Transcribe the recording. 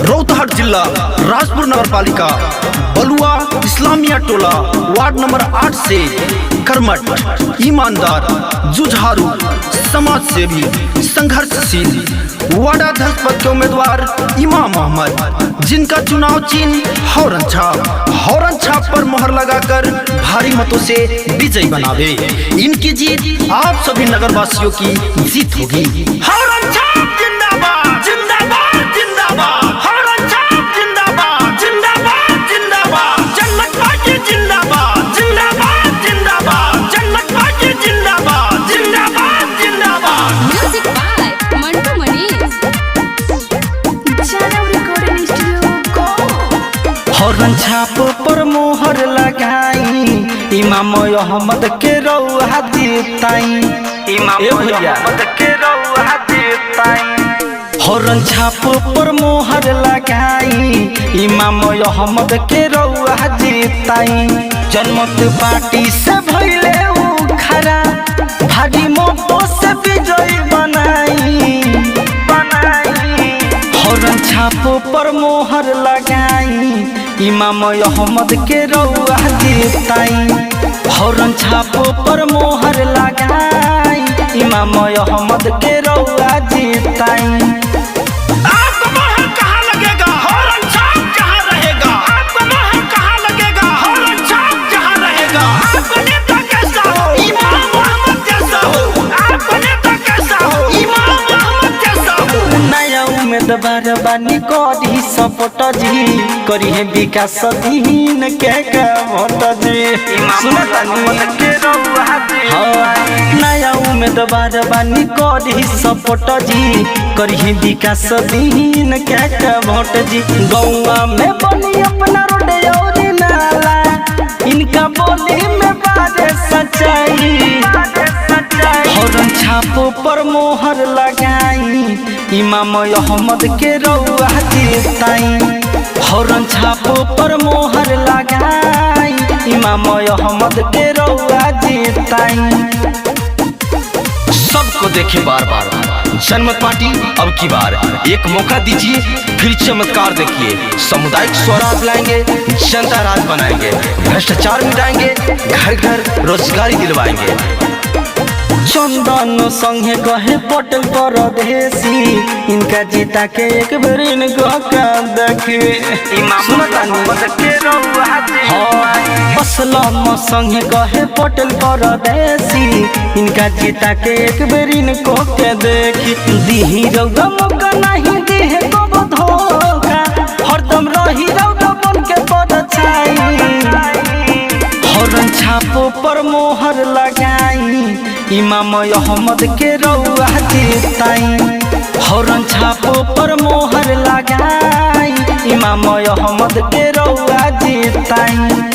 रोहतहट जिला राजपुर नगर पालिका बलुआ इस्लामिया टोला वार्ड नंबर 8 से कर्मठ, ईमानदार, जुझारू, समाज सेवी, संघर्षशील वार्डाध्यक्ष पद के उम्मीदवार इमाम मोहम्मद, जिनका चुनाव चिन्ह हौरन छाप पर मोहर लगाकर भारी मतों से विजयी बनावे। इनकी जीत आप सभी नगरवासियों की जीत होगी। हौरन छाप जिंदाबाद जिंदाबाद जिंदाबाद, हौरन छाप जिंदाबाद जिंदाबाद जिंदाबाद, जनमत पार्टी जिंदाबाद जिंदाबाद जिंदाबाद, जनमत पार्टी जिंदाबाद जिंदाबाद जिंदाबाद। म्यूजिक बाय मंटू मनीष, जानव रिकॉर्डिंग स्टूडियो को। हौरन छाप पर मोहर लगाई, इमाम अहमद के रौहा देताई, इमाम अहमद के रौहा देताई। हौरन छाप पर मोहर लगाई, इमाम अहमद के रौहा देताई। जनमत पार्टी से भइले खरा, भारी मतों से विजयी बनाई। हौरन छाप पर मोहर लगाई, इमाम अहमद के रौहा देताई। हौरन छाप पर मोहर लगाई, इमाम अहमद के रौहा देताई। आपको मोहर कहाँ लगेगा, हौरन छाप कहाँ रहेगा। आपको मोहर कहाँ लगेगा, हौरन छाप कहाँ रहेगा। आपका नेता कैसा हो, इमाम मोहम्मद जैसा हो। आपका नेता कैसा हो, इमाम मोहम्मद जैसा हो। नया उम्मीदवार बानी करी सपोर्ट जी, करी है विकास दीन के वोट जी। नया उम्मीदवार बानी करी सपोर्ट जी, करी है विकास दीन के वोट जी। गौवा में बनी अपना रोड और नाला, इनका बोली में बारे सच्चाई। हौरन छाप पर मोहर लगाई, इमाम अहमद के रौहा देताई। हौरन छाप पर मोहर लगाई, इमाम अहमद के रौहा देताई। सबको देखे बार बार जनमत पार्टी अब की बार एक मौका दीजिए, फिर चमत्कार देखिए। सामुदायिक स्वराज लाएंगे, जनता राज बनाएंगे, भ्रष्टाचार मिटाएंगे, घर घर रोजगारी दिलवाएंगे। चंदन संगे कहे पटेल परदेसी, इनका जीता के एक बार इनको देखे। असलम संगे कहे पटेल परदेसी, इनका जीता के एक बार इनको के देखी। दीही रौदा मौका नहीं दीहे को धोखा, हरदम रही रौदा बन के परछाई। हौरन छाप पर मोहर लगाई, इमाम अहमद के रौहा देताई। हौरन छाप पर मोहर लगाई, इमाम अहमद के रौहा देताई।